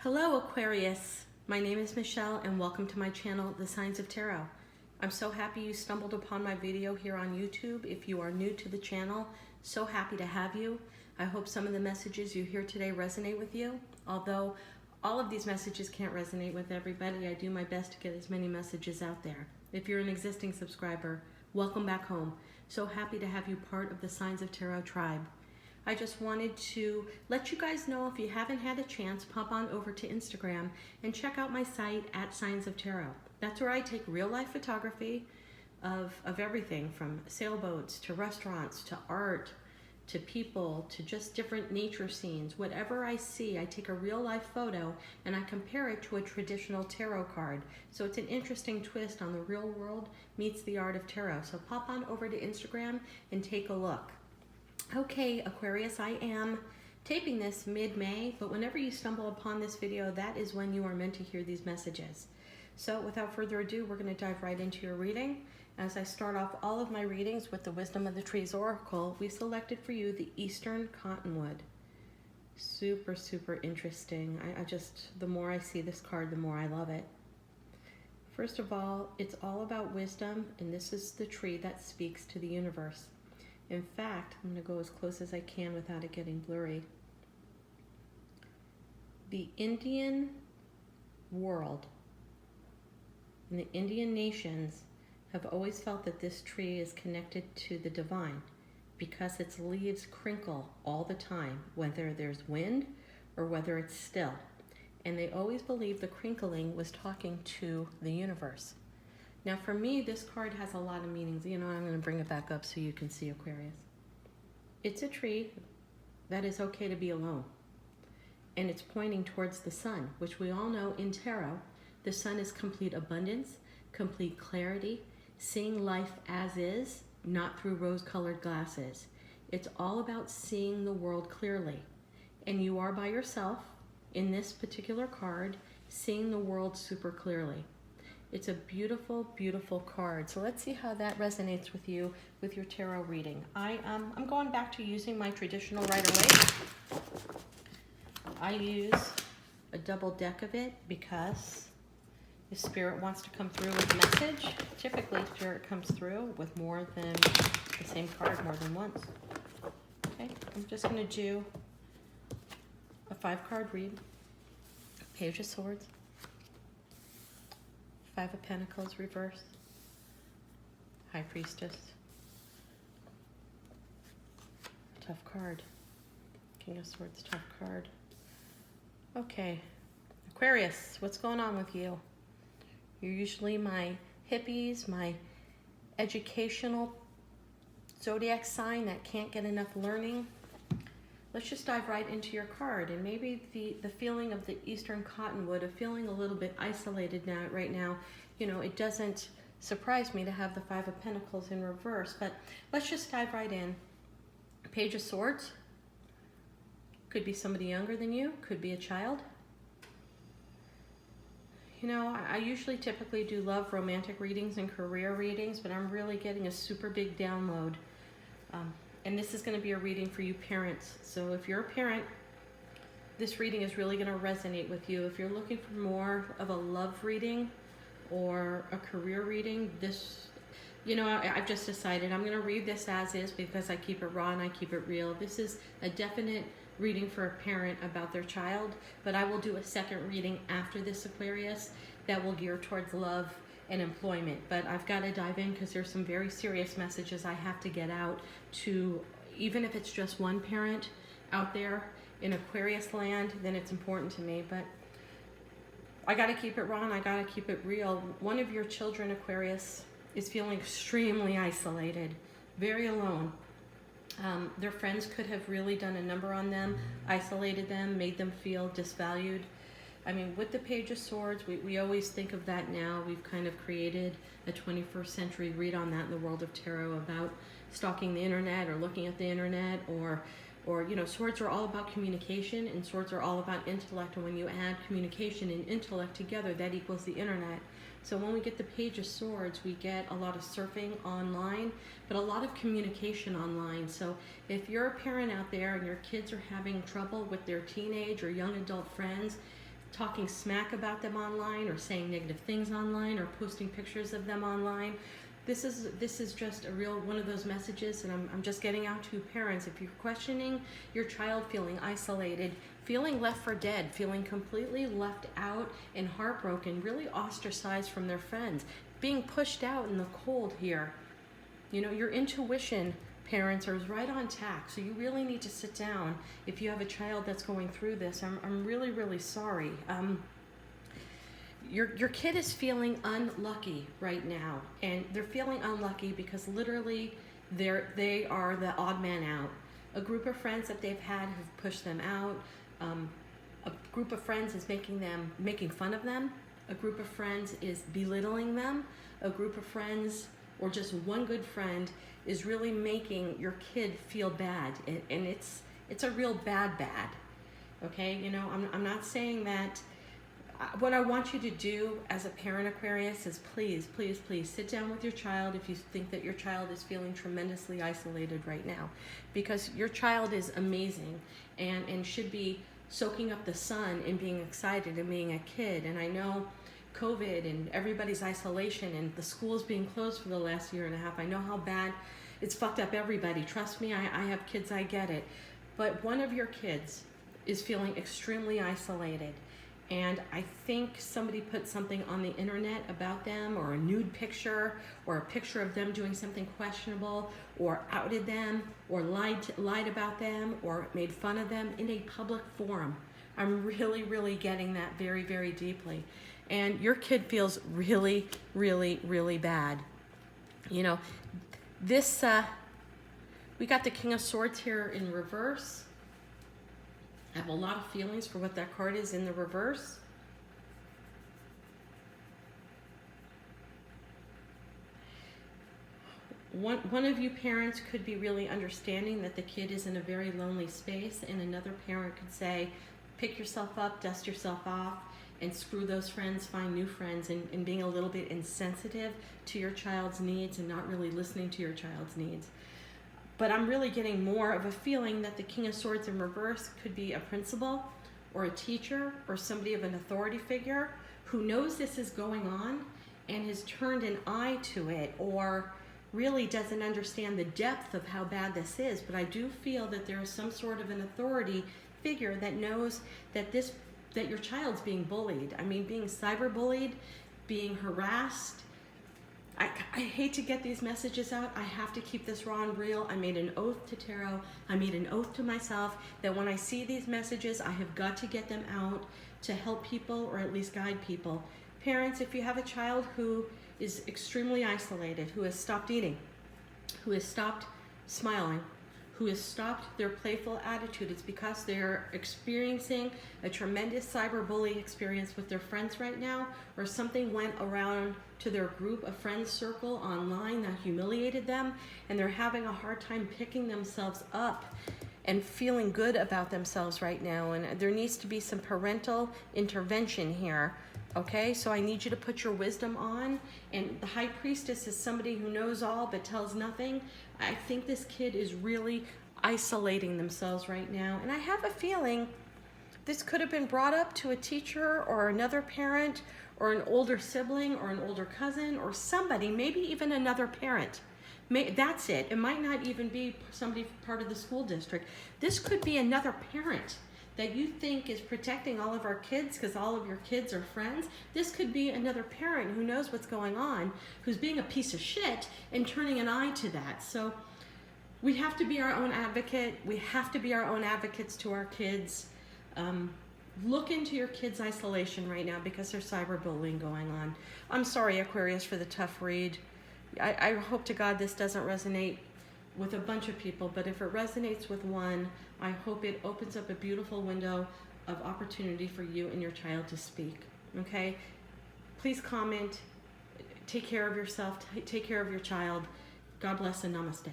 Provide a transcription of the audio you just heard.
Hello Aquarius, my name is Michelle and welcome to my channel, The Signs of Tarot. I'm so happy you stumbled upon my video here on YouTube. If you are new to the channel, so happy to have you. I hope some of the messages you hear today resonate with you. Although all of these messages can't resonate with everybody, I do my best to get as many messages out there. If you're an existing subscriber, welcome back home. So happy to have you part of the Signs of Tarot tribe. I just wanted to let you guys know, if you haven't had a chance, pop on over to Instagram and check out my site at Signs of Tarot. That's where I take real life photography of everything from sailboats to restaurants to art to people to just different nature scenes. Whatever I see, I take a real life photo and I compare it to a traditional tarot card. So it's an interesting twist on the real world meets the art of tarot. So pop on over to Instagram and take a look. Okay, Aquarius, I am taping this mid-May, but whenever you stumble upon this video, that is when you are meant to hear these messages. So without further ado, we're going to dive right into your reading. As I start off all of my readings with the Wisdom of the Trees Oracle, we selected for you the Eastern Cottonwood. Super, super interesting. The more I see this card, the more I love it. First of all, it's all about wisdom, and this is the tree that speaks to the universe. In fact, I'm going to go as close as I can without it getting blurry. The Indian world and the Indian nations have always felt that this tree is connected to the divine because its leaves crinkle all the time, whether there's wind or whether it's still. And they always believed the crinkling was talking to the universe. Now for me, this card has a lot of meanings. You know, I'm going to bring it back up so you can see, Aquarius. It's a tree that is okay to be alone. And it's pointing towards the sun, which we all know in tarot, the sun is complete abundance, complete clarity, seeing life as is, not through rose-colored glasses. It's all about seeing the world clearly. And you are by yourself in this particular card, seeing the world super clearly. It's a beautiful, beautiful card. So let's see how that resonates with you with your tarot reading. I'm going back to using my traditional Rider-Waite. I use a double deck of it because if Spirit wants to come through with a message, typically Spirit comes through with more than the same card more than once. Okay, I'm just going to do a 5-card read. Page of Swords. 5 of Pentacles reversed, High Priestess, tough card, King of Swords, tough card. Okay, Aquarius, what's going on with you? You're usually my hippies, my educational zodiac sign that can't get enough learning. Let's just dive right into your card, and maybe the feeling of the Eastern Cottonwood, of feeling a little bit isolated right now, you know, it doesn't surprise me to have the 5 of Pentacles in reverse, but let's just dive right in. Page of Swords, could be somebody younger than you, could be a child. You know, I usually typically do love romantic readings and career readings, but I'm really getting a super big download. And this is going to be a reading for you parents. So if you're a parent, this reading is really going to resonate with you. If you're looking for more of a love reading or a career reading, this, you know, I've just decided I'm going to read this as is because I keep it raw and I keep it real. This is a definite reading for a parent about their child, but I will do a second reading after this, Aquarius, that will gear towards love and employment. But I've got to dive in because there's some very serious messages I have to get out to, even if it's just one parent out there in Aquarius land, then it's important to me. But I got to keep it raw and I got to keep it real. One of your children, Aquarius, is feeling extremely isolated, very alone. Their friends could have really done a number on them, isolated them, made them feel disvalued. I mean, with the Page of Swords, we always think of that now. We've kind of created a 21st century read on that in the world of tarot about stalking the internet or looking at the internet or you know, swords are all about communication and swords are all about intellect. And when you add communication and intellect together, that equals the internet. So when we get the Page of Swords, we get a lot of surfing online, but a lot of communication online. So if you're a parent out there and your kids are having trouble with their teenage or young adult friends, talking smack about them online, or saying negative things online, or posting pictures of them online. This is just a real one of those messages, and I'm just getting out to parents. If you're questioning your child feeling isolated, feeling left for dead, feeling completely left out and heartbroken, really ostracized from their friends, being pushed out in the cold here, you know, your intuition, parents, are right on tack. So you really need to sit down if you have a child that's going through this. I'm really, really sorry. Your kid is feeling unlucky right now, and they're feeling unlucky because literally they are the odd man out. A group of friends that they've had have pushed them out. A group of friends is making fun of them. A group of friends is belittling them. A group of friends, or just one good friend, is really making your kid feel bad, and it's a real bad. Okay, you know, I'm not saying that. What I want you to do as a parent, Aquarius, is please sit down with your child if you think that your child is feeling tremendously isolated right now, because your child is amazing and should be soaking up the sun and being excited and being a kid. And I know COVID and everybody's isolation and the schools being closed for the last year and a half, I know how bad it's fucked up everybody. Trust me, I have kids, I get it. But one of your kids is feeling extremely isolated. And I think somebody put something on the internet about them, or a nude picture, or a picture of them doing something questionable, or outed them, or lied about them, or made fun of them in a public forum. I'm really getting that very, very deeply. And your kid feels really bad. You know, this, we got the King of Swords here in reverse. I have a lot of feelings for what that card is in the reverse. One of you parents could be really understanding that the kid is in a very lonely space, and another parent could say, pick yourself up, dust yourself off, and screw those friends, find new friends, and being a little bit insensitive to your child's needs and not really listening to your child's needs. But I'm really getting more of a feeling that the King of Swords in reverse could be a principal or a teacher or somebody of an authority figure who knows this is going on and has turned an eye to it, or really doesn't understand the depth of how bad this is. But I do feel that there is some sort of an authority figure that knows that that your child's being bullied. I mean, being cyberbullied, being harassed. I hate to get these messages out. I have to keep this raw and real. I made an oath to tarot. I made an oath to myself that when I see these messages, I have got to get them out to help people, or at least guide people. Parents, if you have a child who is extremely isolated, who has stopped eating, who has stopped smiling, who has stopped their playful attitude, it's because they're experiencing a tremendous cyberbully experience with their friends right now, or something went around to their group of friends circle online that humiliated them, and they're having a hard time picking themselves up and feeling good about themselves right now. And there needs to be some parental intervention here. Okay, so I need you to put your wisdom on. And the High Priestess is somebody who knows all but tells nothing. I think this kid is really isolating themselves right now. And I have a feeling this could have been brought up to a teacher or another parent or an older sibling or an older cousin or somebody, maybe even another parent. That's it. It might not even be somebody part of the school district. This could be another parent that you think is protecting all of our kids because all of your kids are friends. This could be another parent who knows what's going on, who's being a piece of shit and turning an eye to that. So we have to be our own advocate. We have to be our own advocates to our kids. Look into your kids' isolation right now because there's cyberbullying going on. I'm sorry, Aquarius, for the tough read. I hope to God this doesn't resonate with a bunch of people, but if it resonates with one, I hope it opens up a beautiful window of opportunity for you and your child to speak, okay? Please comment, take care of yourself, take care of your child. God bless and namaste.